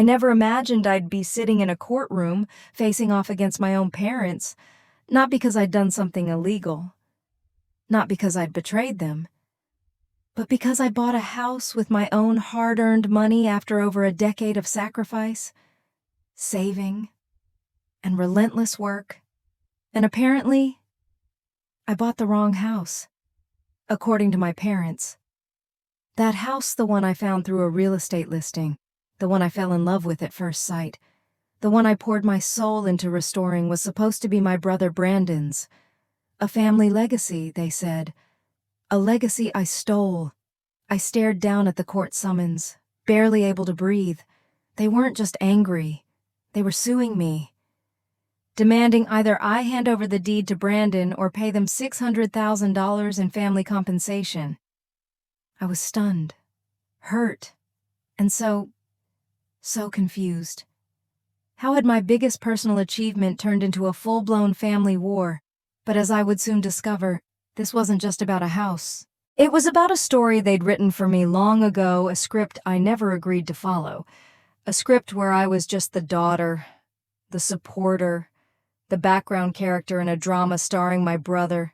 I never imagined I'd be sitting in a courtroom facing off against my own parents, not because I'd done something illegal, not because I'd betrayed them, but because I bought a house with my own hard-earned money after over a decade of sacrifice, saving, and relentless work. And apparently, I bought the wrong house, according to my parents. That house, the one I found through a real estate listing, the one I fell in love with at first sight, the one I poured my soul into restoring, was supposed to be my brother Brandon's. A family legacy, they said. A legacy I stole. I stared down at the court summons, barely able to breathe. They weren't just angry. They were suing me, demanding either I hand over the deed to Brandon or pay them $600,000 in family compensation. I was stunned, hurt, and so confused. How had my biggest personal achievement turned into a full-blown family war? But as I would soon discover, this wasn't just about a house. It was about a story they'd written for me long ago, a script I never agreed to follow. A script where I was just the daughter, the supporter, the background character in a drama starring my brother.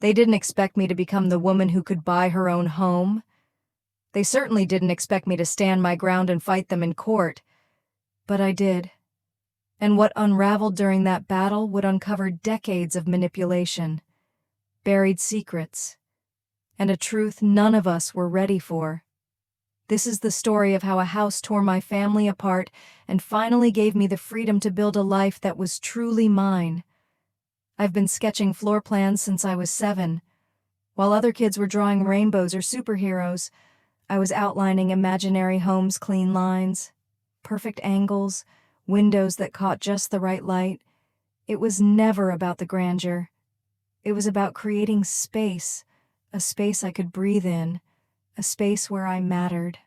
They didn't expect me to become the woman who could buy her own home. They certainly didn't expect me to stand my ground and fight them in court. But I did. And what unraveled during that battle would uncover decades of manipulation, buried secrets, and a truth none of us were ready for. This is the story of how a house tore my family apart and finally gave me the freedom to build a life that was truly mine. I've been sketching floor plans since I was 7. While other kids were drawing rainbows or superheroes, I was outlining imaginary homes' clean lines, perfect angles, windows that caught just the right light. It was never about the grandeur. It was about creating space, a space I could breathe in, a space where I mattered.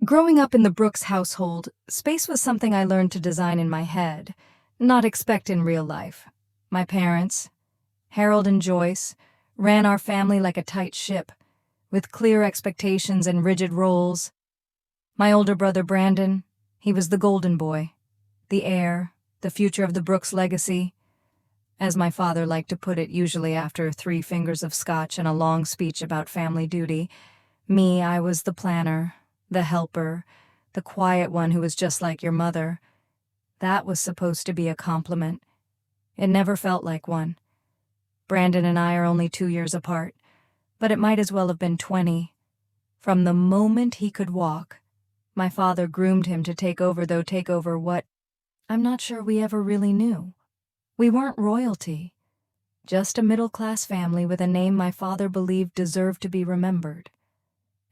Growing up in the Brooks household, space was something I learned to design in my head, not expect in real life. My parents, Harold and Joyce, ran our family like a tight ship, with clear expectations and rigid roles. My older brother Brandon, he was the golden boy, the heir, the future of the Brooks legacy. As my father liked to put it, usually after 3 fingers of scotch and a long speech about family duty. Me, I was the planner, the helper, the quiet one who was just like your mother. That was supposed to be a compliment. It never felt like one. Brandon and I are only 2 years apart, but it might as well have been 20. From the moment he could walk, my father groomed him to take over what I'm not sure we ever really knew. We weren't royalty, just a middle-class family with a name my father believed deserved to be remembered.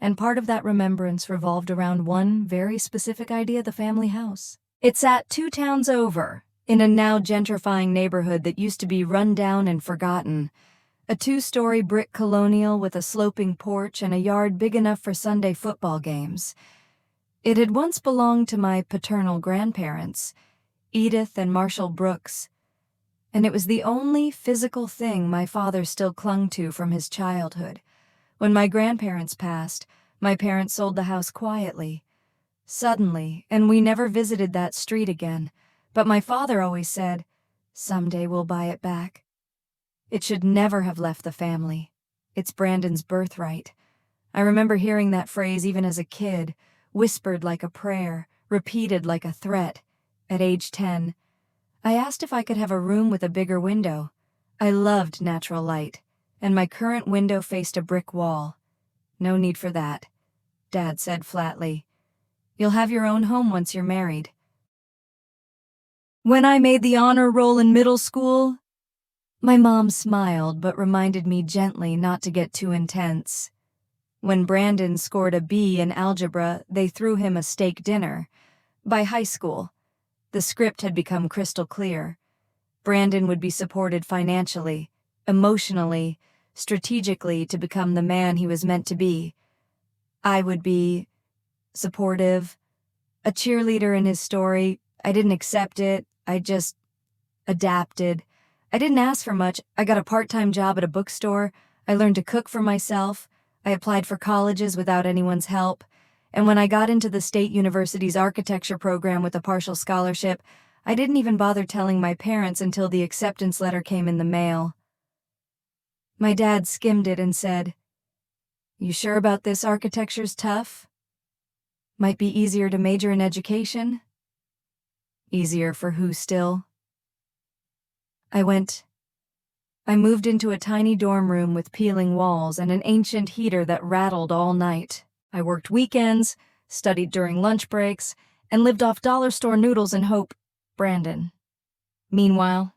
And part of that remembrance revolved around one very specific idea: the family house. It sat 2 towns over, in a now gentrifying neighborhood that used to be run down and forgotten. A 2-story brick colonial with a sloping porch and a yard big enough for Sunday football games. It had once belonged to my paternal grandparents, Edith and Marshall Brooks, and it was the only physical thing my father still clung to from his childhood. When my grandparents passed, my parents sold the house quietly, suddenly, and we never visited that street again. But my father always said, "Someday we'll buy it back." It should never have left the family. It's Brandon's birthright. I remember hearing that phrase even as a kid, whispered like a prayer, repeated like a threat. At age 10, I asked if I could have a room with a bigger window. I loved natural light, and my current window faced a brick wall. "No need for that," Dad said flatly. "You'll have your own home once you're married." When I made the honor roll in middle school, my mom smiled but reminded me gently not to get too intense. When Brandon scored a B in algebra, they threw him a steak dinner. By high school, the script had become crystal clear. Brandon would be supported financially, emotionally, strategically to become the man he was meant to be. I would be supportive, a cheerleader in his story. I didn't accept it. I just adapted. I didn't ask for much. I got a part-time job at a bookstore. I learned to cook for myself. I applied for colleges without anyone's help. And when I got into the state university's architecture program with a partial scholarship, I didn't even bother telling my parents until the acceptance letter came in the mail. My dad skimmed it and said, "You sure about this? Architecture's tough? Might be easier to major in education?" Easier for who still? I moved into a tiny dorm room with peeling walls and an ancient heater that rattled all night. I worked weekends, studied during lunch breaks, and lived off dollar store noodles and hope. Brandon. Meanwhile,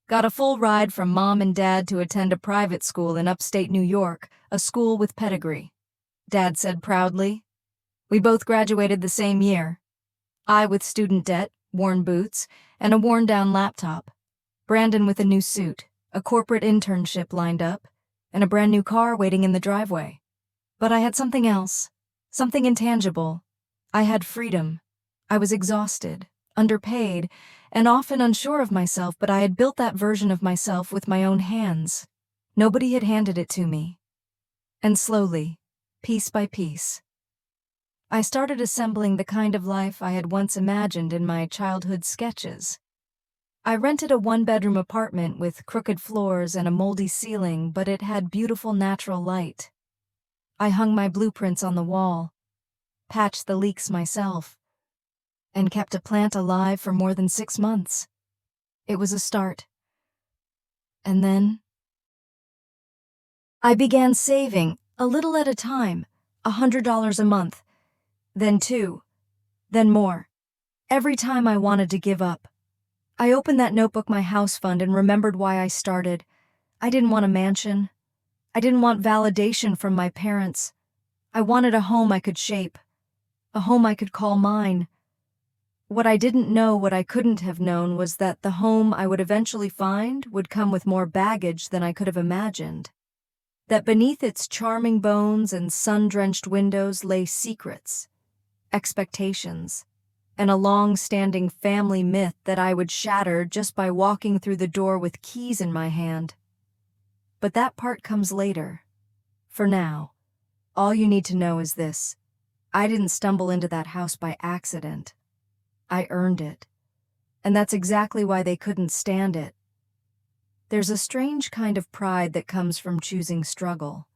got a full ride from Mom and Dad to attend a private school in upstate New York, a school with pedigree. Dad said proudly. We both graduated the same year. I with student debt, worn boots, and a worn-down laptop. Brandon with a new suit, a corporate internship lined up, and a brand new car waiting in the driveway. But I had something else, something intangible. I had freedom. I was exhausted, underpaid, and often unsure of myself, but I had built that version of myself with my own hands. Nobody had handed it to me. And slowly, piece by piece, I started assembling the kind of life I had once imagined in my childhood sketches. I rented a one-bedroom apartment with crooked floors and a moldy ceiling, but it had beautiful natural light. I hung my blueprints on the wall, patched the leaks myself, and kept a plant alive for more than 6 months. It was a start. And then I began saving, a little at a time, $100 a month, then 2, then more, every time I wanted to give up. I opened that notebook, my house fund, and remembered why I started. I didn't want a mansion. I didn't want validation from my parents. I wanted a home I could shape, a home I could call mine. What I didn't know, what I couldn't have known, was that the home I would eventually find would come with more baggage than I could have imagined. That beneath its charming bones and sun-drenched windows lay secrets, expectations, and a long-standing family myth that I would shatter just by walking through the door with keys in my hand. But that part comes later. For now, all you need to know is this. I didn't stumble into that house by accident. I earned it. And that's exactly why they couldn't stand it. There's a strange kind of pride that comes from choosing struggle.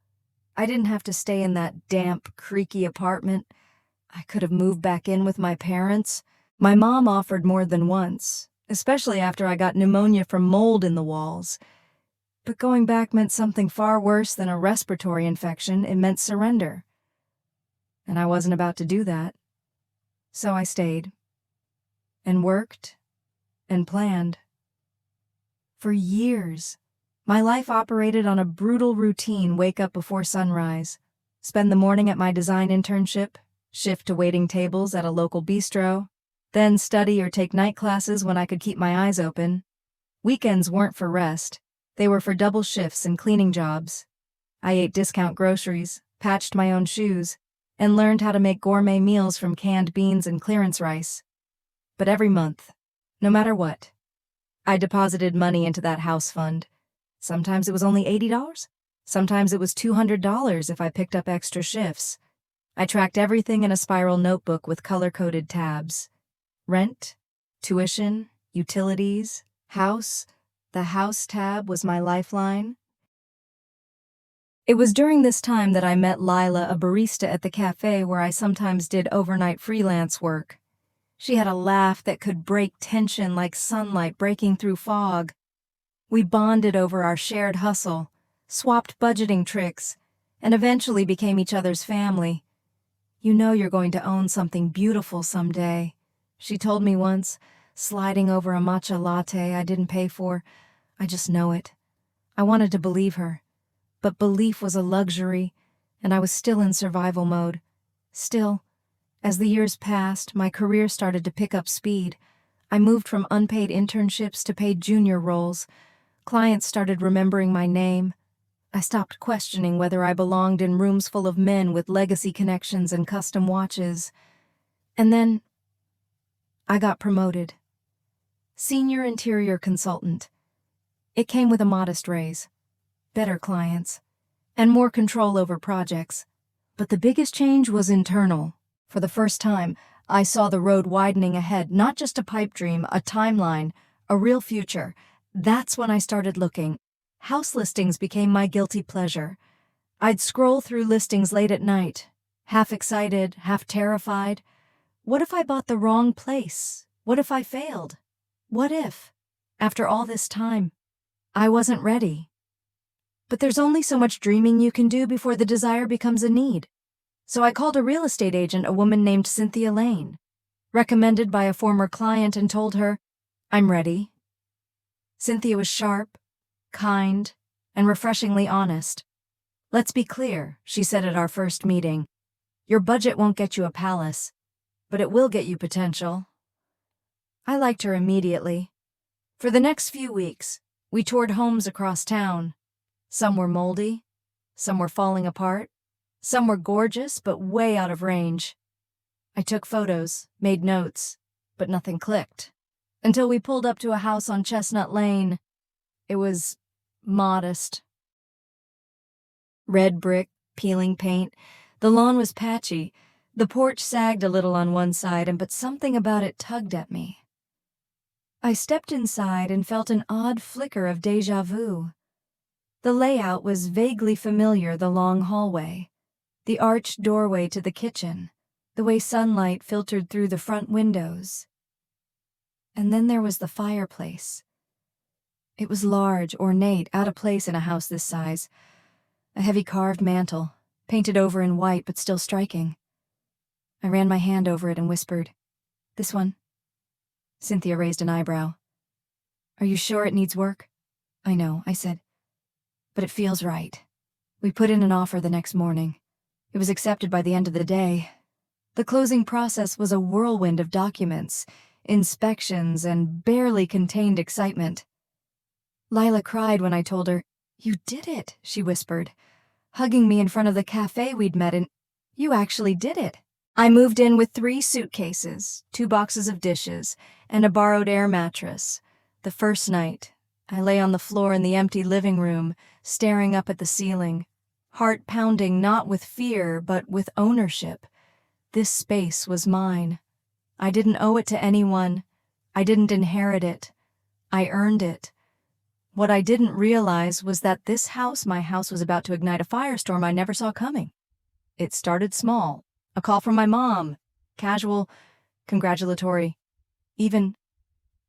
I didn't have to stay in that damp, creaky apartment. I could have moved back in with my parents. My mom offered more than once, especially after I got pneumonia from mold in the walls. But going back meant something far worse than a respiratory infection. It meant surrender. And I wasn't about to do that. So I stayed. And worked. And planned. For years, my life operated on a brutal routine: wake up before sunrise, spend the morning at my design internship, shift to waiting tables at a local bistro, then study or take night classes when I could keep my eyes open. Weekends weren't for rest. They were for double shifts and cleaning jobs. I ate discount groceries, patched my own shoes, and learned how to make gourmet meals from canned beans and clearance rice. But every month, no matter what, I deposited money into that house fund. Sometimes it was only $80. Sometimes it was $200 if I picked up extra shifts. I tracked everything in a spiral notebook with color-coded tabs. Rent, tuition, utilities, house. The house tab was my lifeline. It was during this time that I met Lila, a barista at the cafe where I sometimes did overnight freelance work. She had a laugh that could break tension like sunlight breaking through fog. We bonded over our shared hustle, swapped budgeting tricks, and eventually became each other's family. "You know you're going to own something beautiful someday," she told me once, sliding over a matcha latte I didn't pay for. I just know it. I wanted to believe her, but belief was a luxury, and I was still in survival mode. Still, as the years passed, my career started to pick up speed. I moved from unpaid internships to paid junior roles. Clients started remembering my name. I stopped questioning whether I belonged in rooms full of men with legacy connections and custom watches. And then I got promoted. Senior interior consultant. It came with a modest raise, better clients, and more control over projects. But the biggest change was internal. For the first time, I saw the road widening ahead, not just a pipe dream, a timeline, a real future. That's when I started looking. House listings became my guilty pleasure. I'd scroll through listings late at night, half excited, half terrified. What if I bought the wrong place? What if I failed? What if, after all this time, I wasn't ready? But there's only so much dreaming you can do before the desire becomes a need. So I called a real estate agent, a woman named Cynthia Lane, recommended by a former client, and told her, I'm ready. Cynthia was sharp, kind, and refreshingly honest. Let's be clear, she said at our first meeting. Your budget won't get you a palace, but it will get you potential. I liked her immediately. For the next few weeks, we toured homes across town. Some were moldy, some were falling apart, some were gorgeous but way out of range. I took photos, made notes, but nothing clicked. Until we pulled up to a house on Chestnut Lane. It was modest. Red brick, peeling paint. The lawn was patchy. The porch sagged a little on one side, but something about it tugged at me. I stepped inside and felt an odd flicker of déjà vu. The layout was vaguely familiar, the long hallway, the arched doorway to the kitchen, the way sunlight filtered through the front windows. And then there was the fireplace. It was large, ornate, out of place in a house this size. A heavy carved mantel, painted over in white but still striking. I ran my hand over it and whispered, "This one?" Cynthia raised an eyebrow. "Are you sure it needs work?" "I know," I said, "but it feels right." We put in an offer the next morning. It was accepted by the end of the day. The closing process was a whirlwind of documents, inspections, and barely contained excitement. Lila cried when I told her, "You did it," she whispered, hugging me in front of the cafe we'd met in. "You actually did it." I moved in with 3 suitcases, 2 boxes of dishes, and a borrowed air mattress. The first night, I lay on the floor in the empty living room, staring up at the ceiling, heart pounding not with fear, but with ownership. This space was mine. I didn't owe it to anyone. I didn't inherit it. I earned it. What I didn't realize was that this house, my house, was about to ignite a firestorm I never saw coming. It started small. A call from my mom. Casual, congratulatory. Even,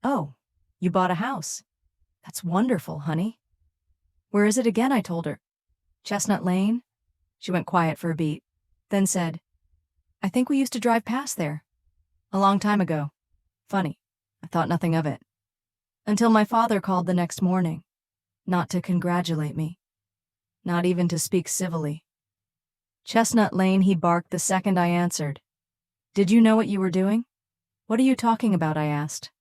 "Oh, you bought a house. That's wonderful, honey." "Where is it again?" I told her. "Chestnut Lane." She went quiet for a beat, then said, "I think we used to drive past there. A long time ago. Funny, I thought nothing of it. Until my father called the next morning. Not to congratulate me. Not even to speak civilly. "Chestnut Lane," he barked the second I answered. "Did you know what you were doing?" "What are you talking about?" I asked.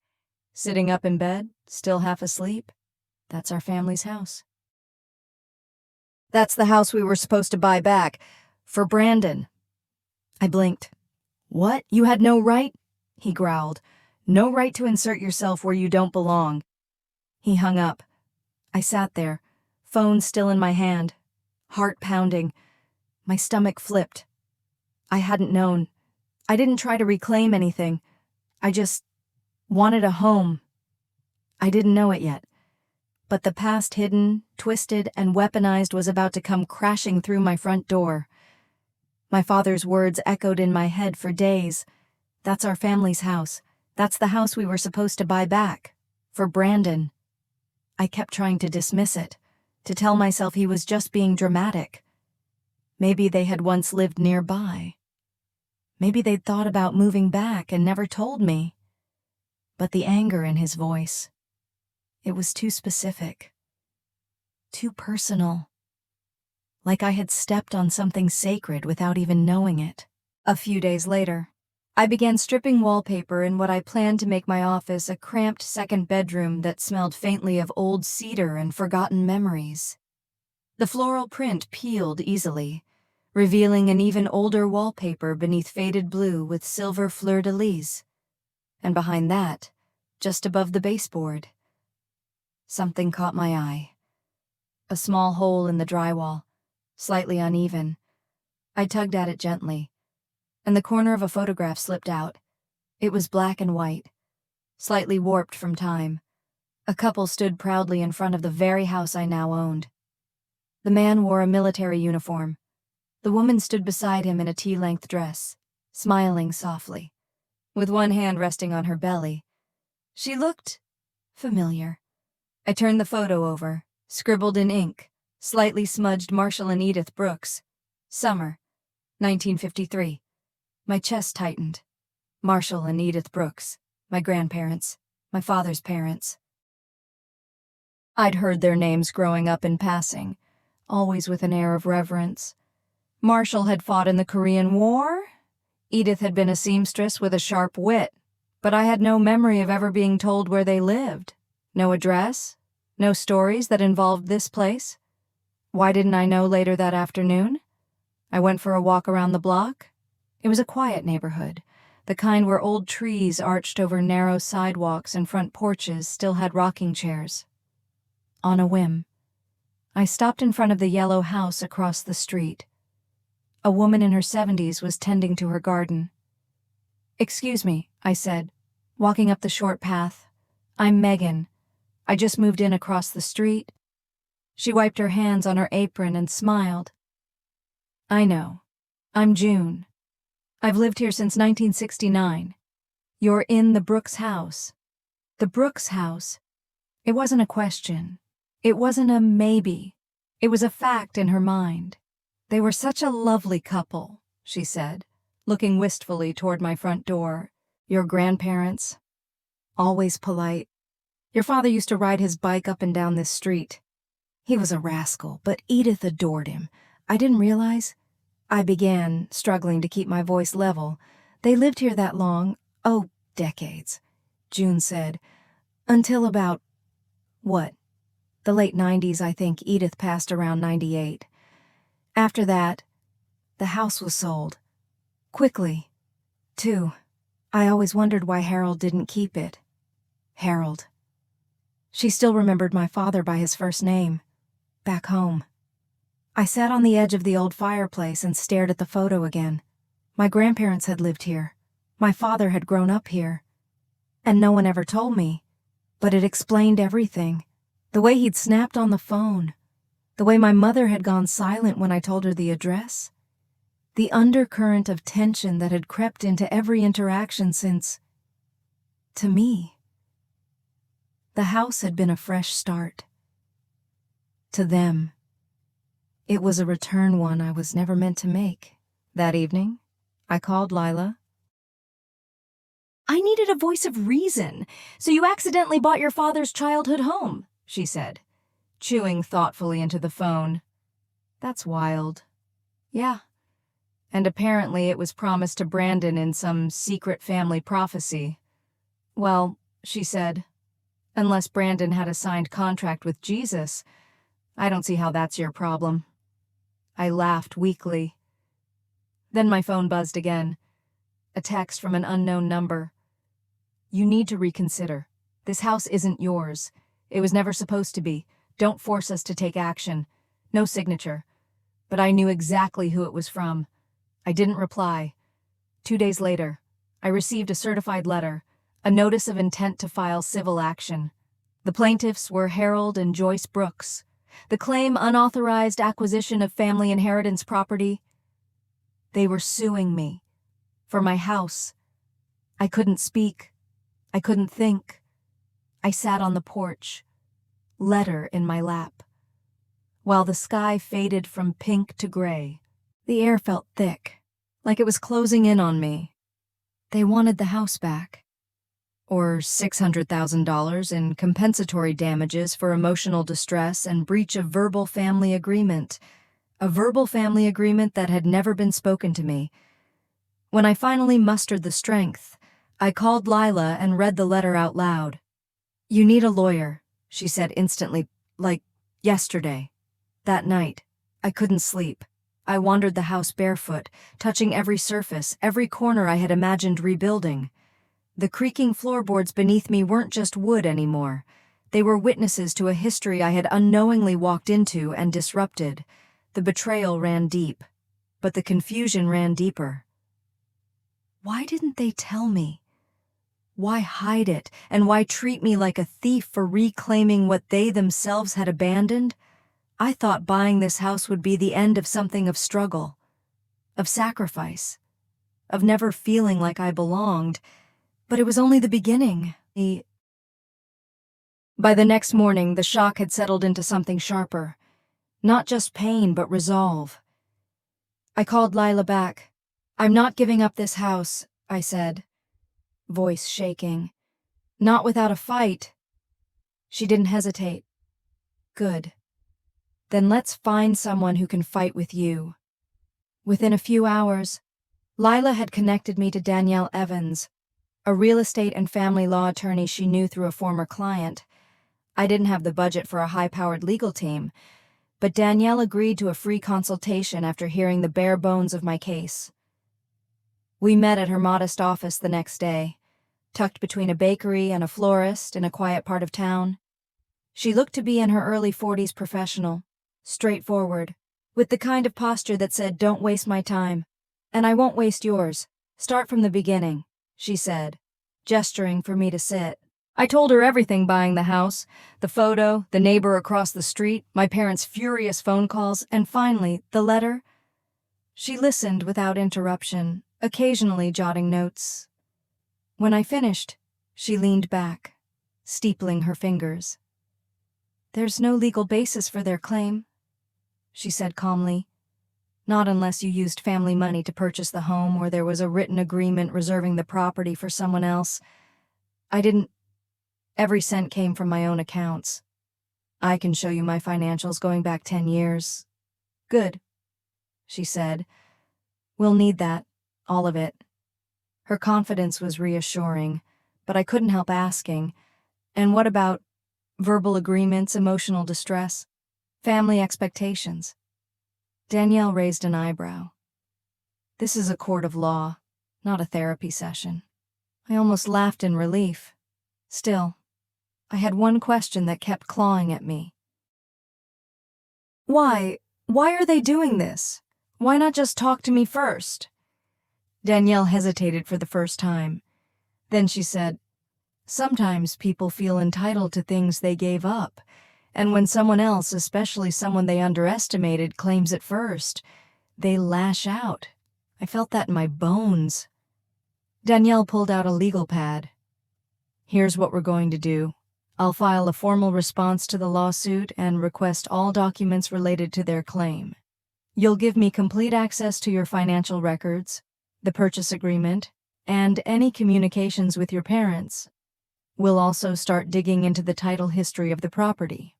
"Sitting up in bed, still half asleep? That's our family's house." "That's the house we were supposed to buy back. For Brandon." I blinked. "What? You had no right?" he growled. "No right to insert yourself where you don't belong." He hung up. I sat there, phone still in my hand, heart pounding. My stomach flipped. I hadn't known. I didn't try to reclaim anything. I just wanted a home. I didn't know it yet. But the past hidden, twisted, and weaponized was about to come crashing through my front door. My father's words echoed in my head for days. That's our family's house. That's the house we were supposed to buy back. For Brandon. I kept trying to dismiss it, to tell myself he was just being dramatic. Maybe they had once lived nearby. Maybe they'd thought about moving back and never told me. But the anger in his voice, it was too specific, too personal. Like I had stepped on something sacred without even knowing it. A few days later, I began stripping wallpaper in what I planned to make my office a cramped second bedroom that smelled faintly of old cedar and forgotten memories. The floral print peeled easily, revealing an even older wallpaper beneath faded blue with silver fleur-de-lis. And behind that, just above the baseboard, something caught my eye. A small hole in the drywall, slightly uneven. I tugged at it gently, and the corner of a photograph slipped out. It was black and white, slightly warped from time. A couple stood proudly in front of the very house I now owned. The man wore a military uniform. The woman stood beside him in a tea-length dress, smiling softly, with one hand resting on her belly. She looked familiar. I turned the photo over, scribbled in ink, slightly smudged Marshall and Edith Brooks. Summer, 1953. My chest tightened. Marshall and Edith Brooks, my grandparents, my father's parents. I'd heard their names growing up in passing, always with an air of reverence. Marshall had fought in the Korean War. Edith had been a seamstress with a sharp wit, but I had no memory of ever being told where they lived. No address, no stories that involved this place. Why didn't I know later that afternoon? I went for a walk around the block. It was a quiet neighborhood, the kind where old trees arched over narrow sidewalks and front porches still had rocking chairs. On a whim, I stopped in front of the yellow house across the street. A woman in her 70s was tending to her garden. "Excuse me," I said, walking up the short path. "I'm Megan. I just moved in across the street." She wiped her hands on her apron and smiled. "I know. I'm June. I've lived here since 1969. You're in the Brooks house." The Brooks house. It wasn't a question. It wasn't a maybe. It was a fact in her mind. "They were such a lovely couple," she said, looking wistfully toward my front door. "Your grandparents, always polite. Your father used to ride his bike up and down this street. He was a rascal, but Edith adored him. I didn't realize." I began, struggling to keep my voice level. "They lived here that long? Oh, decades," June said. "Until about..." "What?" "The late 90s, I think. Edith passed around 98. After that, the house was sold. Quickly, too. I always wondered why Harold didn't keep it." Harold. She still remembered my father by his first name. Back home. I sat on the edge of the old fireplace and stared at the photo again. My grandparents had lived here. My father had grown up here. And no one ever told me. But it explained everything. The way he'd snapped on the phone. The way my mother had gone silent when I told her the address. The undercurrent of tension that had crept into every interaction since, to me, the house had been a fresh start. To them, it was a return one I was never meant to make. That evening, I called Lila. "I needed a voice of reason, so you accidentally bought your father's childhood home," she said, chewing thoughtfully into the phone. "That's wild." "Yeah. And apparently it was promised to Brandon in some secret family prophecy." "Well," she said, "unless Brandon had a signed contract with Jesus, I don't see how that's your problem." I laughed weakly. Then my phone buzzed again. A text from an unknown number. "You need to reconsider. This house isn't yours. It was never supposed to be. Don't force us to take action." No signature. But I knew exactly who it was from. I didn't reply. 2 days later, I received a certified letter, a notice of intent to file civil action. The plaintiffs were Harold and Joyce Brooks. The claim unauthorized acquisition of family inheritance property. They were suing me. For my house. I couldn't speak. I couldn't think. I sat on the porch, letter in my lap, while the sky faded from pink to gray. The air felt thick, like it was closing in on me. They wanted the house back. Or $600,000 in compensatory damages for emotional distress and breach of verbal family agreement. A verbal family agreement that had never been spoken to me. When I finally mustered the strength, I called Lila and read the letter out loud. "You need a lawyer," she said instantly, like yesterday. That night, I couldn't sleep. I wandered the house barefoot, touching every surface, every corner I had imagined rebuilding. The creaking floorboards beneath me weren't just wood anymore. They were witnesses to a history I had unknowingly walked into and disrupted. The betrayal ran deep, but the confusion ran deeper. Why didn't they tell me? Why hide it, and why treat me like a thief for reclaiming what they themselves had abandoned? I thought buying this house would be the end of something of struggle, of sacrifice, of never feeling like I belonged, but it was only the beginning. By the next morning, the shock had settled into something sharper. Not just pain, but resolve. I called Lila back. "I'm not giving up this house," I said, voice shaking. "Not without a fight." She didn't hesitate. "Good. Then let's find someone who can fight with you." Within a few hours, Lila had connected me to Danielle Evans, a real estate and family law attorney she knew through a former client. I didn't have the budget for a high-powered legal team, but Danielle agreed to a free consultation after hearing the bare bones of my case. We met at her modest office the next day, tucked between a bakery and a florist in a quiet part of town. She looked to be in her early 40s, professional, straightforward, with the kind of posture that said, "Don't waste my time, and I won't waste yours. Start from the beginning," she said, gesturing for me to sit. I told her everything: buying the house, the photo, the neighbor across the street, my parents' furious phone calls, and finally, the letter. She listened without interruption, occasionally jotting notes. When I finished, she leaned back, steepling her fingers. "There's no legal basis for their claim," she said calmly. "Not unless you used family money to purchase the home or there was a written agreement reserving the property for someone else. I didn't. Every cent came from my own accounts. I can show you my financials going back 10 years. "Good," she said. "We'll need that, all of it." Her confidence was reassuring, but I couldn't help asking, "And what about verbal agreements, emotional distress, family expectations?" Danielle raised an eyebrow. "This is a court of law, not a therapy session." I almost laughed in relief. Still, I had one question that kept clawing at me. Why are they doing this? Why not just talk to me first?" Danielle hesitated for the first time. Then she said, "Sometimes people feel entitled to things they gave up, and when someone else, especially someone they underestimated, claims it first, they lash out. I felt that in my bones." Danielle pulled out a legal pad. "Here's what we're going to do. I'll file a formal response to the lawsuit and request all documents related to their claim. You'll give me complete access to your financial records, the purchase agreement, and any communications with your parents. We'll also start digging into the title history of the property.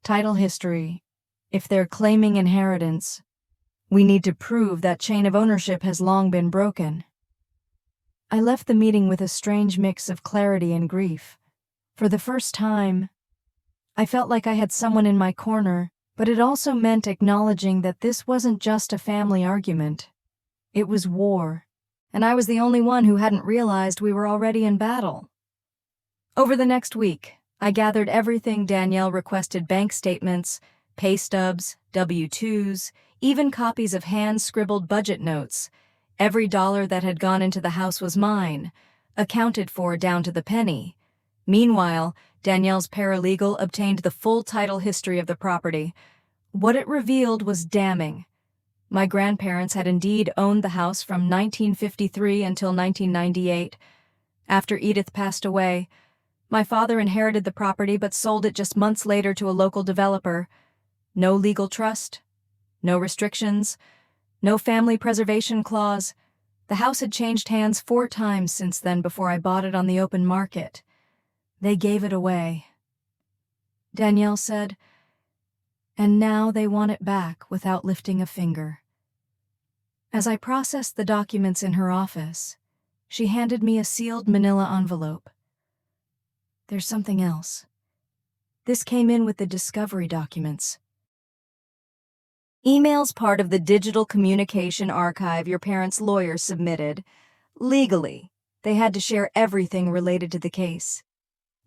Title history. If they're claiming inheritance, we need to prove that chain of ownership has long been broken." I left the meeting with a strange mix of clarity and grief. For the first time, I felt like I had someone in my corner, but it also meant acknowledging that this wasn't just a family argument. It was war, and I was the only one who hadn't realized we were already in battle. Over the next week, I gathered everything Danielle requested: bank statements, pay stubs, W-2s, even copies of hand-scribbled budget notes. Every dollar that had gone into the house was mine, accounted for down to the penny. Meanwhile, Danielle's paralegal obtained the full title history of the property. What it revealed was damning. My grandparents had indeed owned the house from 1953 until 1998. After Edith passed away, my father inherited the property but sold it just months later to a local developer. No legal trust, no restrictions, no family preservation clause. The house had changed hands 4 times since then before I bought it on the open market. They gave it away. Danielle said, "And now they want it back without lifting a finger." As I processed the documents in her office, she handed me a sealed manila envelope. "There's something else. This came in with the discovery documents. Emails part of the digital communication archive your parents' lawyer submitted. Legally, they had to share everything related to the case.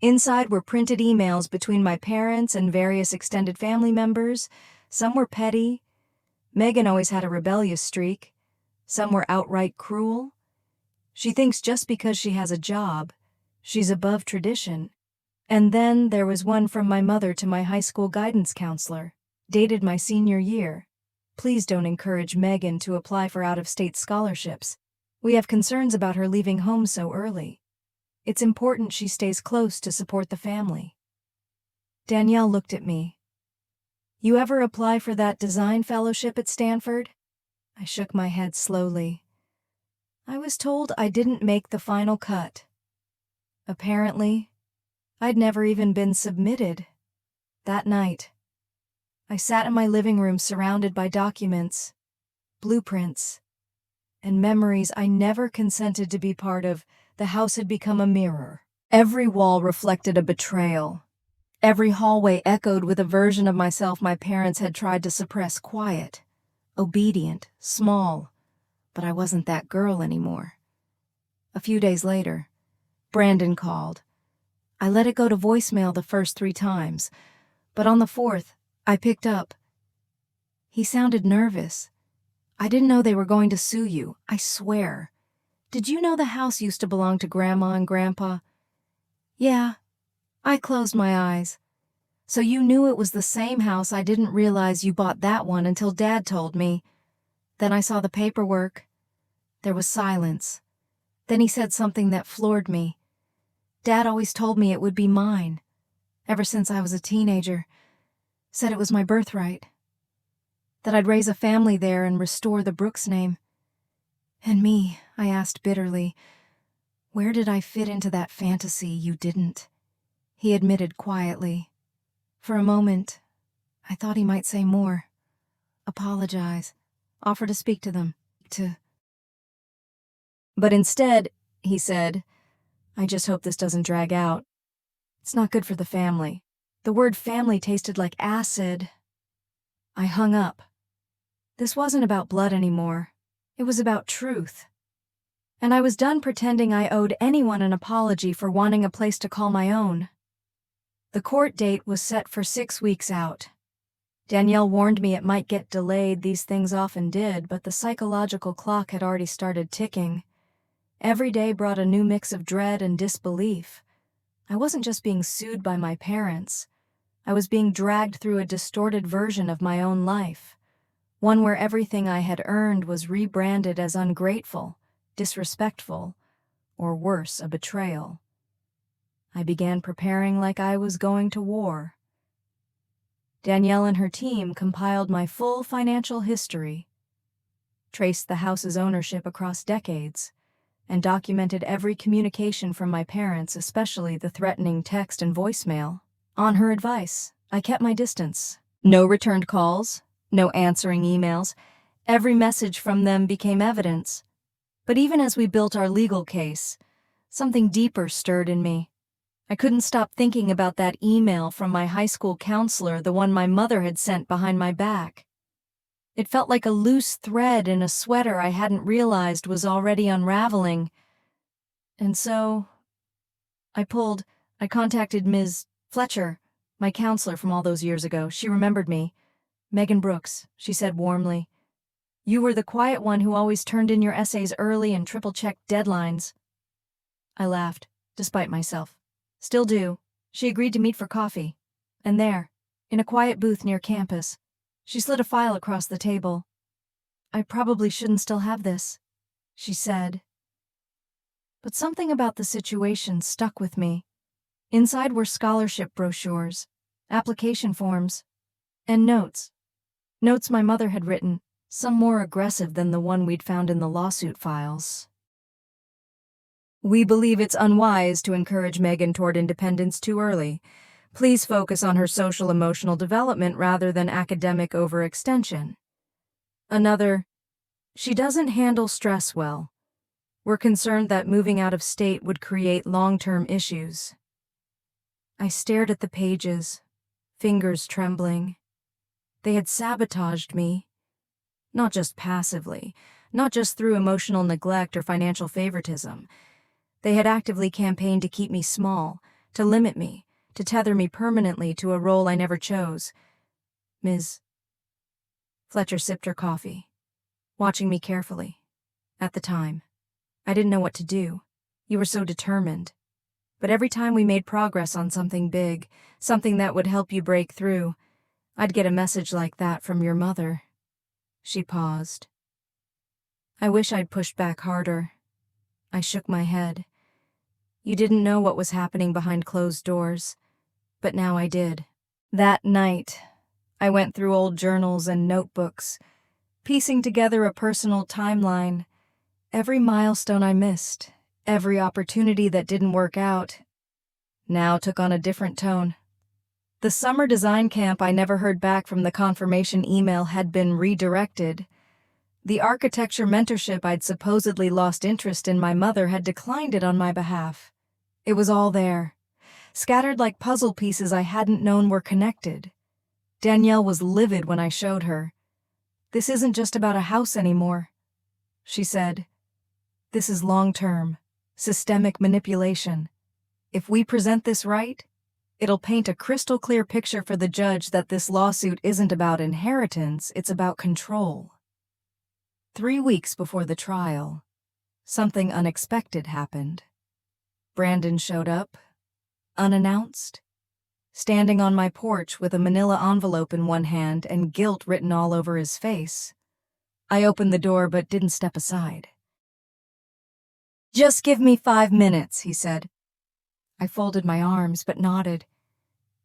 Inside were printed emails between my parents and various extended family members. Some were petty. Megan always had a rebellious streak. Some were outright cruel. She thinks just because she has a job, she's above tradition. And then there was one from my mother to my high school guidance counselor, dated my senior year. Please don't encourage Megan to apply for out-of-state scholarships. We have concerns about her leaving home so early. It's important she stays close to support the family. Danielle looked at me. You ever apply for that design fellowship at Stanford? I shook my head slowly. I was told I didn't make the final cut. Apparently, I'd never even been submitted. That night, I sat in my living room surrounded by documents, blueprints, and memories I never consented to be part of. The house had become a mirror. Every wall reflected a betrayal. Every hallway echoed with a version of myself my parents had tried to suppress. Quiet, obedient, small, but I wasn't that girl anymore. A few days later, Brandon called. I let it go to voicemail the first 3 times, but on the 4th, I picked up. He sounded nervous. I didn't know they were going to sue you, I swear. Did you know the house used to belong to Grandma and Grandpa? Yeah. I closed my eyes. So you knew it was the same house. I didn't realize you bought that one until Dad told me. Then I saw the paperwork. There was silence. Then he said something that floored me. Dad always told me it would be mine, ever since I was a teenager. Said it was my birthright. That I'd raise a family there and restore the Brooks name. And me, I asked bitterly, where did I fit into that fantasy you didn't? He admitted quietly. For a moment, I thought he might say more. Apologize. Offer to speak to them. But instead, he said, I just hope this doesn't drag out. It's not good for the family. The word family tasted like acid. I hung up. This wasn't about blood anymore. It was about truth. And I was done pretending I owed anyone an apology for wanting a place to call my own. The court date was set for 6 weeks out. Danielle warned me it might get delayed. These things often did, but the psychological clock had already started ticking. Every day brought a new mix of dread and disbelief. I wasn't just being sued by my parents. I was being dragged through a distorted version of my own life. One where everything I had earned was rebranded as ungrateful, disrespectful, or worse, a betrayal. I began preparing like I was going to war. Danielle and her team compiled my full financial history, traced the house's ownership across decades, and documented every communication from my parents, especially the threatening text and voicemail. On her advice, I kept my distance. No returned calls, no answering emails. Every message from them became evidence. But even as we built our legal case, something deeper stirred in me. I couldn't stop thinking about that email from my high school counselor, the one my mother had sent behind my back. It felt like a loose thread in a sweater I hadn't realized was already unraveling. And so, I contacted Ms. Fletcher, my counselor from all those years ago. She remembered me. Megan Brooks, she said warmly. You were the quiet one who always turned in your essays early and triple-checked deadlines. I laughed, despite myself. Still do. She agreed to meet for coffee. And there, in a quiet booth near campus, she slid a file across the table. I probably shouldn't still have this, she said. But something about the situation stuck with me. Inside were scholarship brochures, application forms, and notes. Notes my mother had written, some more aggressive than the one we'd found in the lawsuit files. We believe it's unwise to encourage Megan toward independence too early. Please focus on her social-emotional development rather than academic overextension. Another, she doesn't handle stress well. We're concerned that moving out of state would create long-term issues. I stared at the pages, fingers trembling. They had sabotaged me. Not just passively, not just through emotional neglect or financial favoritism. They had actively campaigned to keep me small, to limit me, to tether me permanently to a role I never chose. Ms. Fletcher sipped her coffee, watching me carefully. At the time, I didn't know what to do. You were so determined. But every time we made progress on something big, something that would help you break through, I'd get a message like that from your mother." She paused. I wish I'd pushed back harder. I shook my head. You didn't know what was happening behind closed doors, but now I did. That night, I went through old journals and notebooks, piecing together a personal timeline. Every milestone I missed, every opportunity that didn't work out, now took on a different tone. The summer design camp I never heard back from the confirmation email had been redirected. The architecture mentorship I'd supposedly lost interest in, my mother had declined it on my behalf. It was all there, scattered like puzzle pieces I hadn't known were connected. Danielle was livid when I showed her. "This isn't just about a house anymore," she said. "This is long-term, systemic manipulation. If we present this right, it'll paint a crystal-clear picture for the judge that this lawsuit isn't about inheritance, it's about control." 3 weeks before the trial, something unexpected happened. Brandon showed up, unannounced, standing on my porch with a manila envelope in one hand and guilt written all over his face. I opened the door but didn't step aside. "Just give me 5 minutes," he said. I folded my arms but nodded.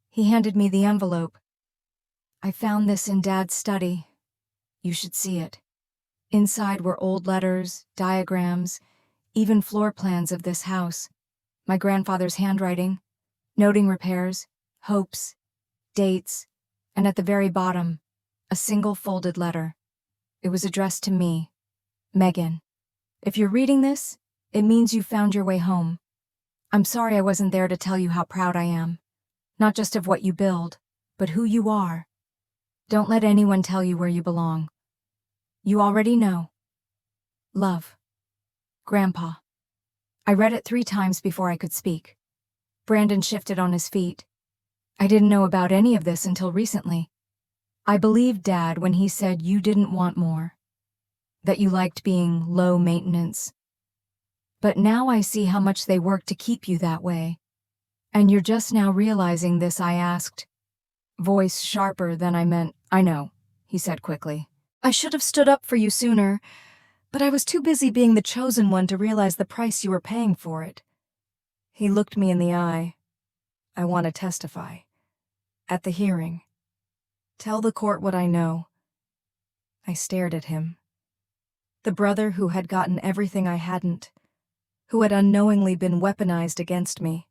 He handed me the envelope. "I found this in Dad's study. You should see it." Inside were old letters, diagrams, even floor plans of this house. My grandfather's handwriting, noting repairs, hopes, dates, and at the very bottom, a single folded letter. It was addressed to me, Megan. "If you're reading this, it means you found your way home. I'm sorry I wasn't there to tell you how proud I am. Not just of what you build, but who you are. Don't let anyone tell you where you belong. You already know. Love. Grandpa." I read it 3 times before I could speak. Brandon shifted on his feet. "I didn't know about any of this until recently. I believed Dad when he said you didn't want more, that you liked being low maintenance. But now I see how much they work to keep you that way. And you're just now realizing this," I asked, voice sharper than I meant. "I know," he said quickly. "I should have stood up for you sooner, but I was too busy being the chosen one to realize the price you were paying for it." He looked me in the eye. "I want to testify. At the hearing. Tell the court what I know." I stared at him. The brother who had gotten everything I hadn't, who had unknowingly been weaponized against me.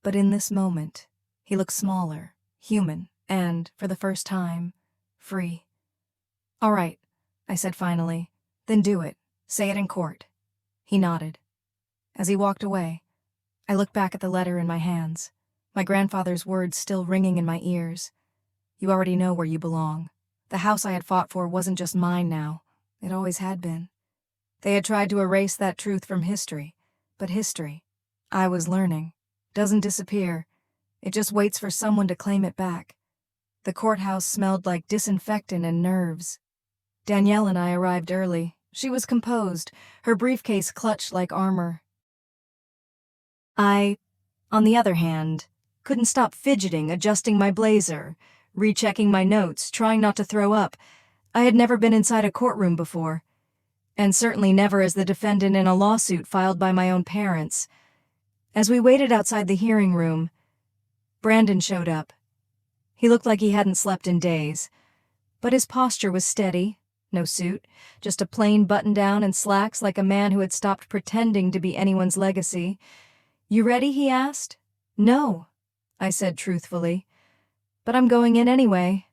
But in this moment, he looked smaller, human, and, for the first time, free. "All right," I said finally. "Then do it. Say it in court." He nodded. As he walked away, I looked back at the letter in my hands, my grandfather's words still ringing in my ears. "You already know where you belong." The house I had fought for wasn't just mine now. It always had been. They had tried to erase that truth from history, but history, I was learning, doesn't disappear. It just waits for someone to claim it back. The courthouse smelled like disinfectant and nerves. Danielle and I arrived early. She was composed, her briefcase clutched like armor. I, on the other hand, couldn't stop fidgeting, adjusting my blazer, rechecking my notes, trying not to throw up. I had never been inside a courtroom before, and certainly never as the defendant in a lawsuit filed by my own parents. As we waited outside the hearing room, Brandon showed up. He looked like he hadn't slept in days, but his posture was steady. No suit, just a plain button-down and slacks, like a man who had stopped pretending to be anyone's legacy. "You ready?" he asked. "No," I said truthfully, "but I'm going in anyway."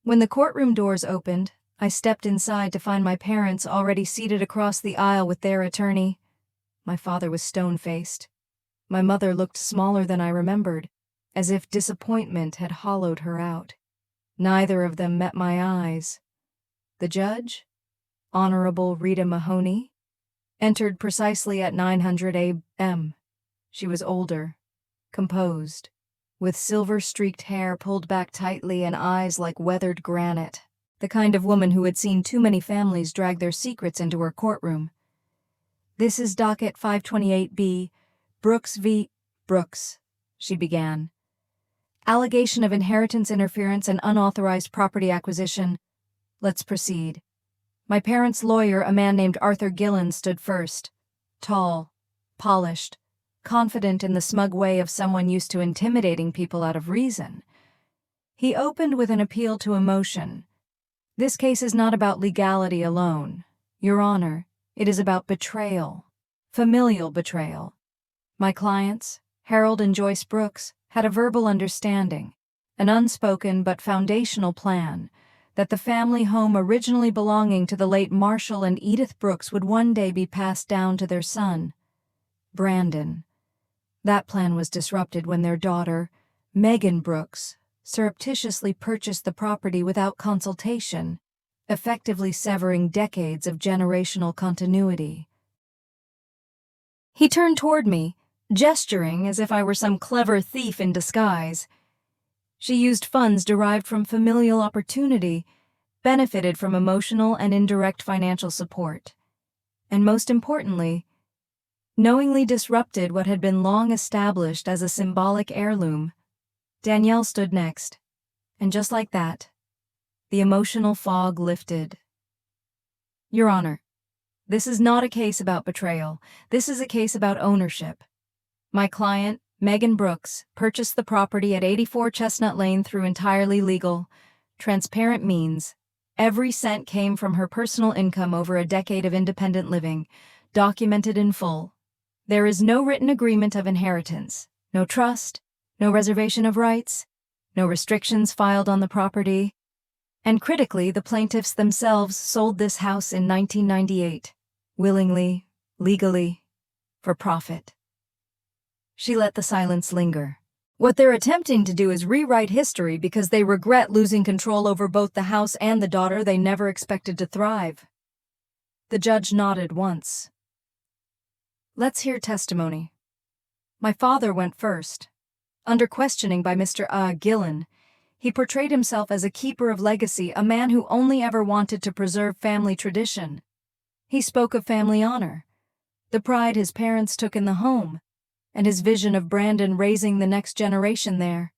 When the courtroom doors opened, I stepped inside to find my parents already seated across the aisle with their attorney. My father was stone-faced. My mother looked smaller than I remembered, as if disappointment had hollowed her out. Neither of them met my eyes. The judge, Honorable Rita Mahoney, entered precisely at 900 a.m. She was older, composed, with silver-streaked hair pulled back tightly and eyes like weathered granite, the kind of woman who had seen too many families drag their secrets into her courtroom. "This is docket 528B, Brooks v. Brooks," she began. "Allegation of inheritance interference and unauthorized property acquisition. Let's proceed." My parents' lawyer, a man named Arthur Gillen, stood first. Tall, polished, confident in the smug way of someone used to intimidating people out of reason. He opened with an appeal to emotion. "This case is not about legality alone, Your Honor. It is about betrayal, familial betrayal. My clients, Harold and Joyce Brooks, had a verbal understanding, an unspoken but foundational plan, that the family home originally belonging to the late Marshall and Edith Brooks would one day be passed down to their son, Brandon. That plan was disrupted when their daughter, Megan Brooks, surreptitiously purchased the property without consultation, effectively severing decades of generational continuity." He turned toward me, gesturing as if I were some clever thief in disguise. "She used funds derived from familial opportunity, benefited from emotional and indirect financial support, and most importantly, knowingly disrupted what had been long established as a symbolic heirloom." Danielle stood next, and just like that, the emotional fog lifted. "Your Honor, this is not a case about betrayal. This is a case about ownership. My client, Megan Brooks, purchased the property at 84 Chestnut Lane through entirely legal, transparent means. Every cent came from her personal income over a decade of independent living, documented in full. There is no written agreement of inheritance, no trust, no reservation of rights, no restrictions filed on the property. And critically, the plaintiffs themselves sold this house in 1998, willingly, legally, for profit." She let the silence linger. "What they're attempting to do is rewrite history because they regret losing control over both the house and the daughter they never expected to thrive." The judge nodded once. "Let's hear testimony." My father went first. Under questioning by Mr. Gillen, he portrayed himself as a keeper of legacy, a man who only ever wanted to preserve family tradition. He spoke of family honor, the pride his parents took in the home, and his vision of Brandon raising the next generation there.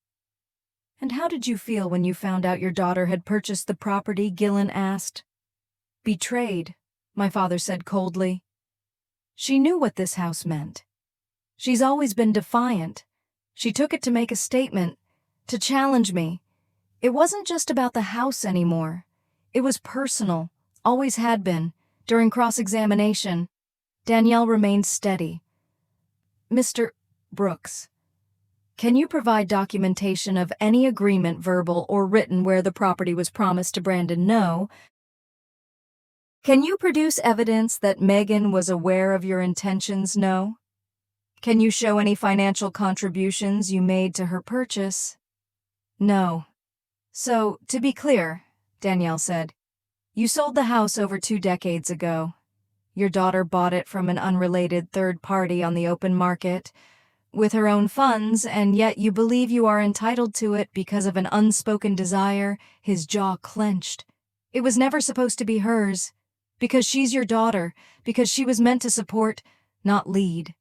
"And how did you feel when you found out your daughter had purchased the property?" Gillen asked. "Betrayed," my father said coldly. "She knew what this house meant. She's always been defiant. She took it to make a statement, to challenge me. It wasn't just about the house anymore. It was personal, always had been." During cross-examination, Danielle remained steady. "Mr. Brooks, can you provide documentation of any agreement, verbal or written, where the property was promised to Brandon? No. Can you produce evidence that Megan was aware of your intentions? No. Can you show any financial contributions you made to her purchase? No. So, to be clear," Danielle said, "you sold the house over 2 decades ago. Your daughter bought it from an unrelated third party on the open market, with her own funds, and yet you believe you are entitled to it because of an unspoken desire." His jaw clenched. "It was never supposed to be hers, because she's your daughter, because she was meant to support, not lead."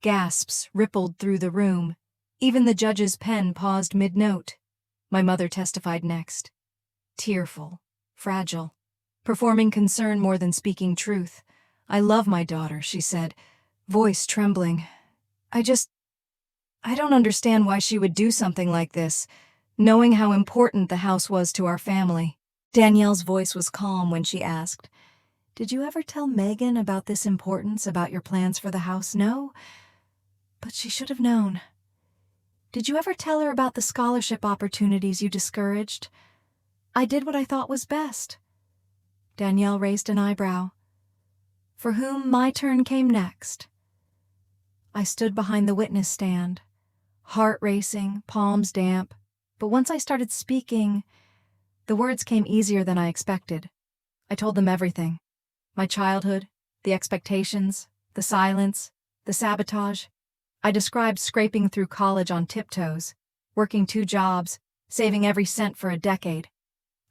Gasps rippled through the room. Even the judge's pen paused mid-note. My mother testified next. Tearful, fragile, performing concern more than speaking truth. "I love my daughter," she said, voice trembling. I don't understand why she would do something like this, knowing how important the house was to our family." Danielle's voice was calm when she asked, "Did you ever tell Megan about this importance, about your plans for the house?" "No, but she should have known." "Did you ever tell her about the scholarship opportunities you discouraged?" "I did what I thought was best." Danielle raised an eyebrow. "For whom my turn came next." I stood behind the witness stand, heart racing, palms damp, but once I started speaking, the words came easier than I expected. I told them everything. My childhood, the expectations, the silence, the sabotage. I described scraping through college on tiptoes, working 2 jobs, saving every cent for a decade.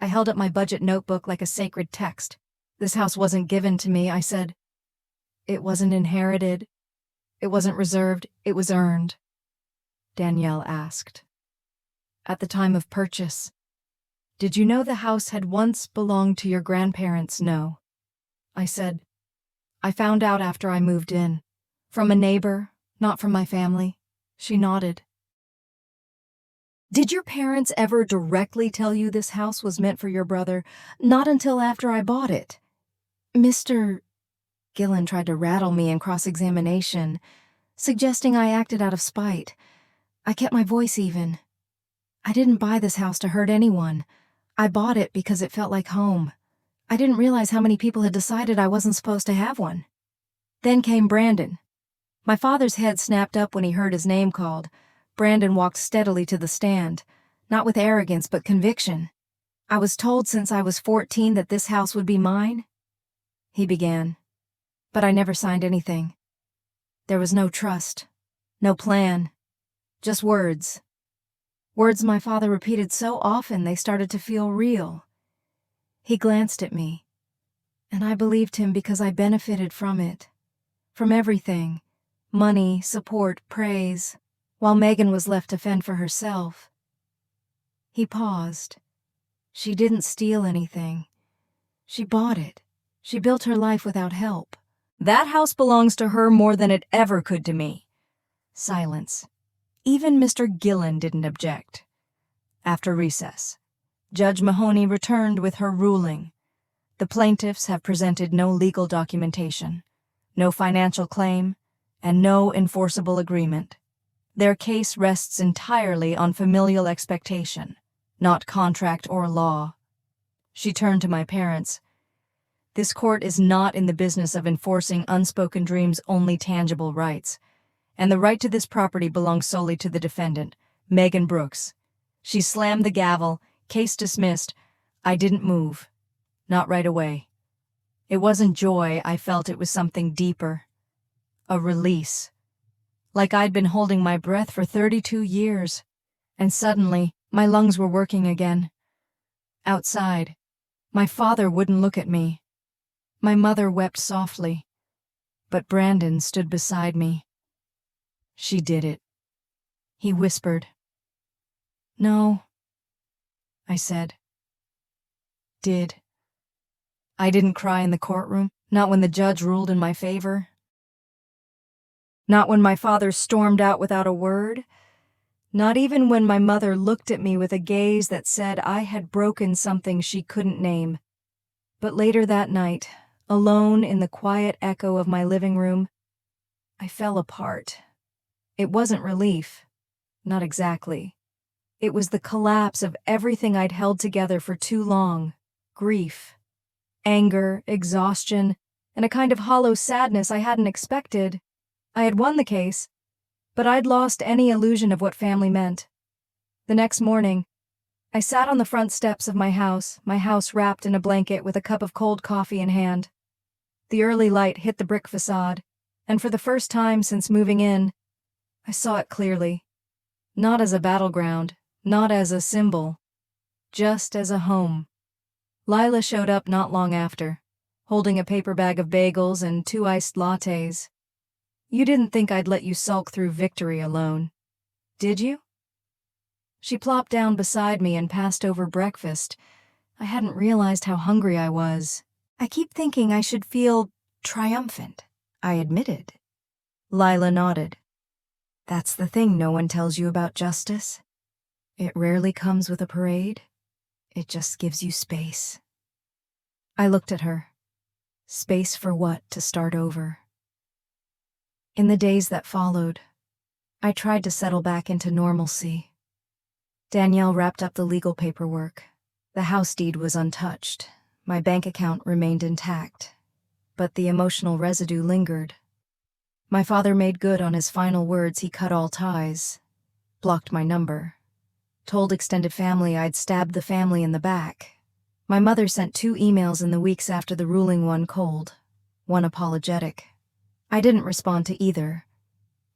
I held up my budget notebook like a sacred text. "This house wasn't given to me," I said. It wasn't inherited. It wasn't reserved. It was earned, Danielle asked. At the time of purchase. Did you know the house had once belonged to your grandparents? No. I said. I found out after I moved in. From a neighbor, not from my family. She nodded. Did your parents ever directly tell you this house was meant for your brother? Not until after I bought it. Mr. Gillen tried to rattle me in cross-examination, suggesting I acted out of spite. I kept my voice even. I didn't buy this house to hurt anyone. I bought it because it felt like home. I didn't realize how many people had decided I wasn't supposed to have one. Then came Brandon. My father's head snapped up when he heard his name called. Brandon walked steadily to the stand, not with arrogance but conviction. I was told since I was 14 that this house would be mine. He began. But I never signed anything. There was no trust, no plan, just words. Words my father repeated so often they started to feel real. He glanced at me, and I believed him because I benefited from it. From everything. Money, support, praise, while Megan was left to fend for herself. He paused. She didn't steal anything. She bought it. She built her life without help. That house belongs to her more than it ever could to me. Silence. Even Mr. Gillen didn't object. After recess, Judge Mahoney returned with her ruling. The plaintiffs have presented no legal documentation, no financial claim, and no enforceable agreement. Their case rests entirely on familial expectation, not contract or law. She turned to my parents. This court is not in the business of enforcing unspoken dreams' only tangible rights, and the right to this property belongs solely to the defendant, Megan Brooks. She slammed the gavel, case dismissed. I didn't move. Not right away. It wasn't joy I felt, it was something deeper. A release. Like I'd been holding my breath for 32 years, and suddenly my lungs were working again. Outside, my father wouldn't look at me. My mother wept softly, but Brandon stood beside me. She did it. He whispered. No, I said. Did. I didn't cry in the courtroom, not when the judge ruled in my favor. Not when my father stormed out without a word. Not even when my mother looked at me with a gaze that said I had broken something she couldn't name. But later that night, alone in the quiet echo of my living room, I fell apart. It wasn't relief. Not exactly. It was the collapse of everything I'd held together for too long. Grief, anger, exhaustion, and a kind of hollow sadness I hadn't expected. I had won the case, but I'd lost any illusion of what family meant. The next morning, I sat on the front steps of my house wrapped in a blanket with a cup of cold coffee in hand. The early light hit the brick facade, and for the first time since moving in, I saw it clearly. Not as a battleground, not as a symbol, just as a home. Lila showed up not long after, holding a paper bag of bagels and 2 iced lattes. You didn't think I'd let you sulk through victory alone, did you? She plopped down beside me and passed over breakfast. I hadn't realized how hungry I was. I keep thinking I should feel triumphant, I admitted. Lila nodded. That's the thing no one tells you about justice. It rarely comes with a parade. It just gives you space. I looked at her. Space for what to start over? In the days that followed, I tried to settle back into normalcy. Danielle wrapped up the legal paperwork. The house deed was untouched. My bank account remained intact, but the emotional residue lingered. My father made good on his final words. He cut all ties, blocked my number, told extended family I'd stabbed the family in the back. My mother sent 2 emails in the weeks after the ruling, one cold, one apologetic. I didn't respond to either.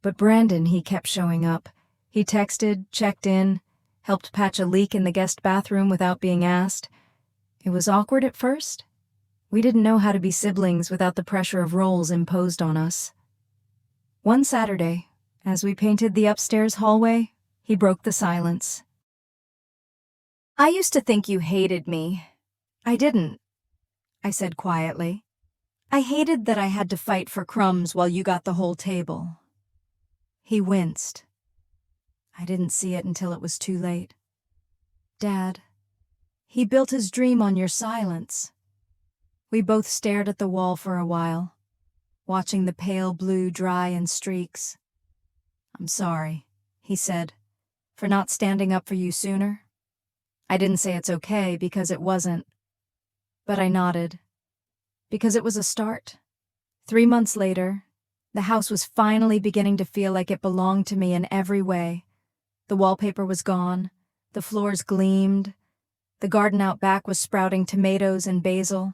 But Brandon, he kept showing up. He texted, checked in, helped patch a leak in the guest bathroom without being asked. It was awkward at first, We didn't know how to be siblings without the pressure of roles imposed on us. One Saturday, as we painted the upstairs hallway, he broke the silence. "I used to think you hated me." "I didn't," I said quietly. "I hated that I had to fight for crumbs while you got the whole table." He winced. I didn't see it until it was too late. "Dad, he built his dream on your silence." We both stared at the wall for a while, watching the pale blue dry in streaks. "I'm sorry," he said, "for not standing up for you sooner." I didn't say it's okay because it wasn't, but I nodded, because it was a start. 3 months later, the house was finally beginning to feel like it belonged to me in every way. The wallpaper was gone, the floors gleamed, the garden out back was sprouting tomatoes and basil.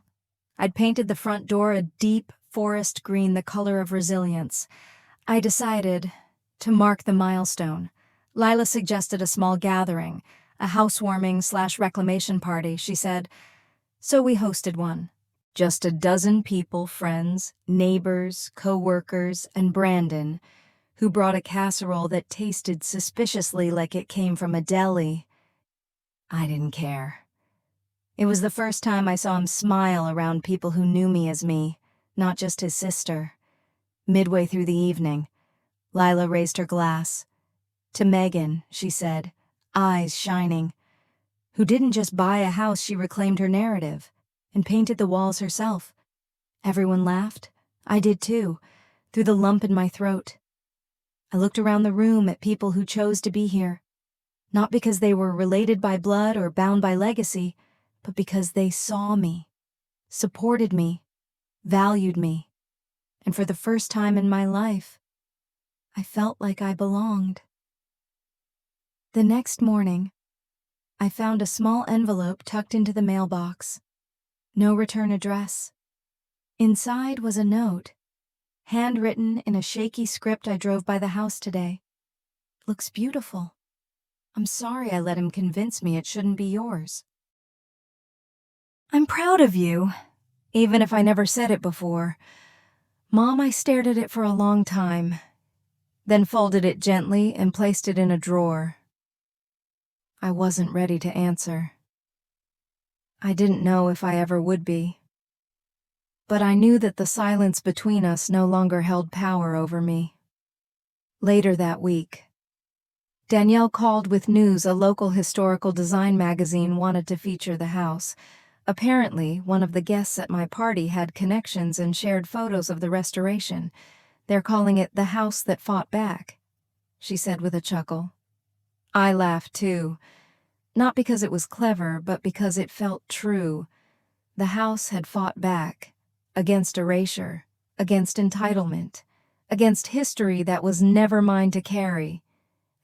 I'd painted the front door a deep forest green, the color of resilience. I decided to mark the milestone. Lila suggested a small gathering, a housewarming/reclamation party, she said. So we hosted one. Just a dozen people, friends, neighbors, co-workers, and Brandon, who brought a casserole that tasted suspiciously like it came from a deli. I didn't care. It was the first time I saw him smile around people who knew me as me, not just his sister. Midway through the evening, Lila raised her glass. To Megan, she said, eyes shining, who didn't just buy a house, she reclaimed her narrative and painted the walls herself. Everyone laughed. I did too, through the lump in my throat. I looked around the room at people who chose to be here, not because they were related by blood or bound by legacy, but because they saw me, supported me, valued me, and for the first time in my life, I felt like I belonged. The next morning, I found a small envelope tucked into the mailbox. No return address. Inside was a note, handwritten in a shaky script. I drove by the house today. Looks beautiful. I'm sorry I let him convince me it shouldn't be yours. I'm proud of you, even if I never said it before. Mom, I stared at it for a long time, then folded it gently and placed it in a drawer. I wasn't ready to answer. I didn't know if I ever would be. But I knew that the silence between us no longer held power over me. Later that week, Danielle called with news a local historical design magazine wanted to feature the house. Apparently, one of the guests at my party had connections and shared photos of the restoration. They're calling it the house that fought back, she said with a chuckle. I laughed too, not because it was clever, but because it felt true. The house had fought back, against erasure, against entitlement, against history that was never mine to carry,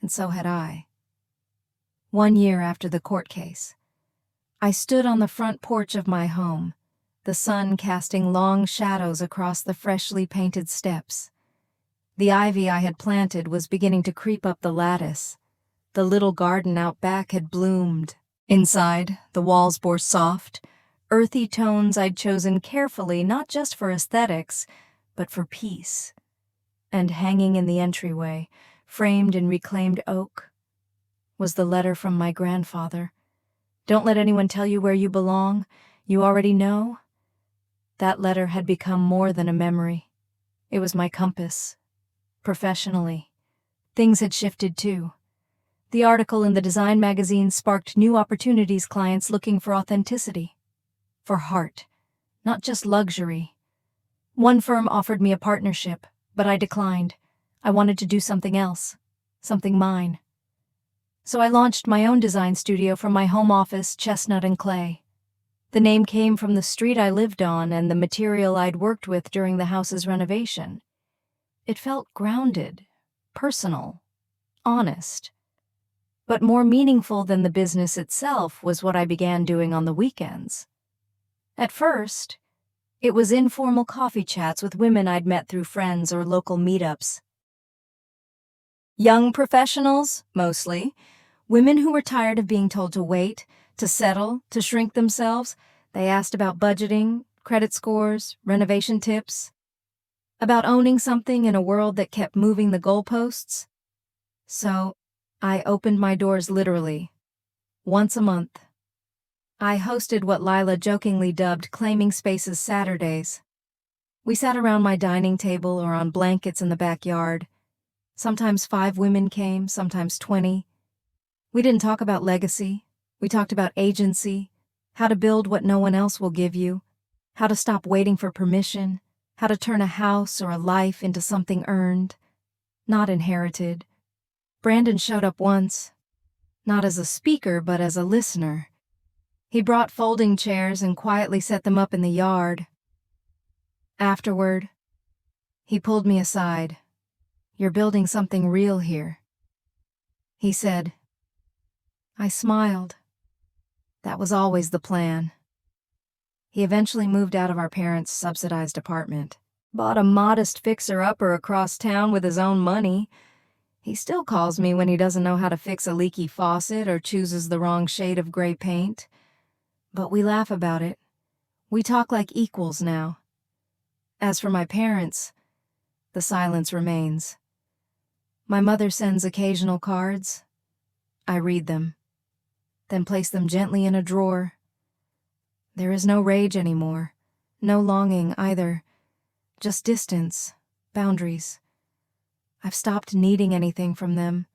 and so had I. 1 year after the court case, I stood on the front porch of my home, the sun casting long shadows across the freshly painted steps. The ivy I had planted was beginning to creep up the lattice. The little garden out back had bloomed. Inside, the walls bore soft, earthy tones I'd chosen carefully, not just for aesthetics, but for peace. And hanging in the entryway, framed in reclaimed oak, was the letter from my grandfather. Don't let anyone tell you where you belong. You already know. That letter had become more than a memory. It was my compass. Professionally, things had shifted too. The article in the design magazine sparked new opportunities, clients looking for authenticity, for heart, not just luxury. One firm offered me a partnership, but I declined. I wanted to do something else, something mine. So I launched my own design studio from my home office, Chestnut and Clay. The name came from the street I lived on and the material I'd worked with during the house's renovation. It felt grounded, personal, honest. But more meaningful than the business itself was what I began doing on the weekends. At first, it was informal coffee chats with women I'd met through friends or local meetups. Young professionals, mostly. Women who were tired of being told to wait, to settle, to shrink themselves. They asked about budgeting, credit scores, renovation tips, about owning something in a world that kept moving the goalposts. So, I opened my doors literally, once a month. I hosted what Lila jokingly dubbed Claiming Spaces Saturdays. We sat around my dining table or on blankets in the backyard. Sometimes 5 women came, sometimes 20. We didn't talk about legacy. We talked about agency, how to build what no one else will give you, how to stop waiting for permission, how to turn a house or a life into something earned, not inherited. Brandon showed up once, not as a speaker but as a listener. He brought folding chairs and quietly set them up in the yard. Afterward, he pulled me aside. "You're building something real here," he said. I smiled. That was always the plan. He eventually moved out of our parents' subsidized apartment, bought a modest fixer-upper across town with his own money. He still calls me when he doesn't know how to fix a leaky faucet or chooses the wrong shade of gray paint. But we laugh about it. We talk like equals now. As for my parents, the silence remains. My mother sends occasional cards. I read them, then place them gently in a drawer. There is no rage anymore, no longing either, just distance, boundaries. I've stopped needing anything from them,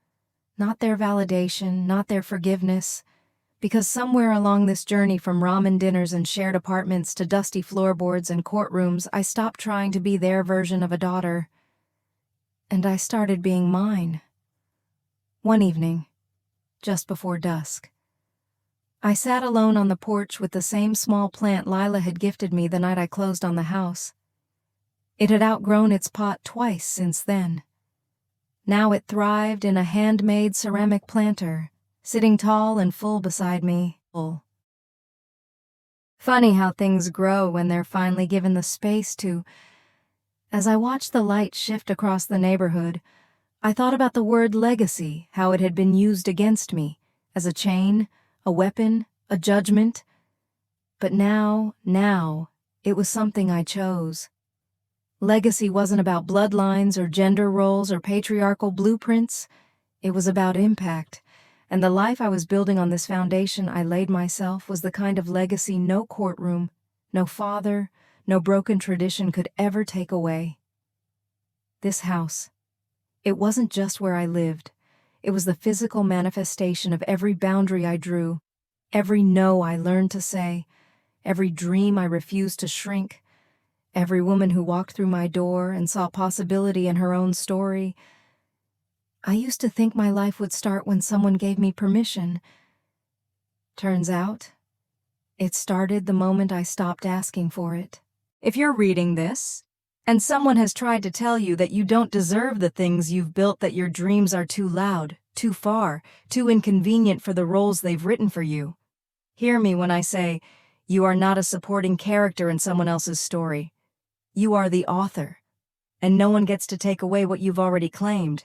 not their validation, not their forgiveness, because somewhere along this journey from ramen dinners and shared apartments to dusty floorboards and courtrooms, I stopped trying to be their version of a daughter, and I started being mine. One evening, just before dusk, I sat alone on the porch with the same small plant Lila had gifted me the night I closed on the house. It had outgrown its pot twice since then. Now it thrived in a handmade ceramic planter, sitting tall and full beside me. Funny how things grow when they're finally given the space to. As I watched the light shift across the neighborhood, I thought about the word legacy, how it had been used against me, as a chain, a weapon, a judgment. But now, it was something I chose. Legacy wasn't about bloodlines or gender roles or patriarchal blueprints. It was about impact, and the life I was building on this foundation I laid myself was the kind of legacy no courtroom, no father, no broken tradition could ever take away. This house, it wasn't just where I lived. It was the physical manifestation of every boundary I drew, every no I learned to say, every dream I refused to shrink, every woman who walked through my door and saw possibility in her own story. I used to think my life would start when someone gave me permission. Turns out, it started the moment I stopped asking for it. If you're reading this, and someone has tried to tell you that you don't deserve the things you've built, that your dreams are too loud, too far, too inconvenient for the roles they've written for you, hear me when I say, you are not a supporting character in someone else's story. You are the author, and no one gets to take away what you've already claimed.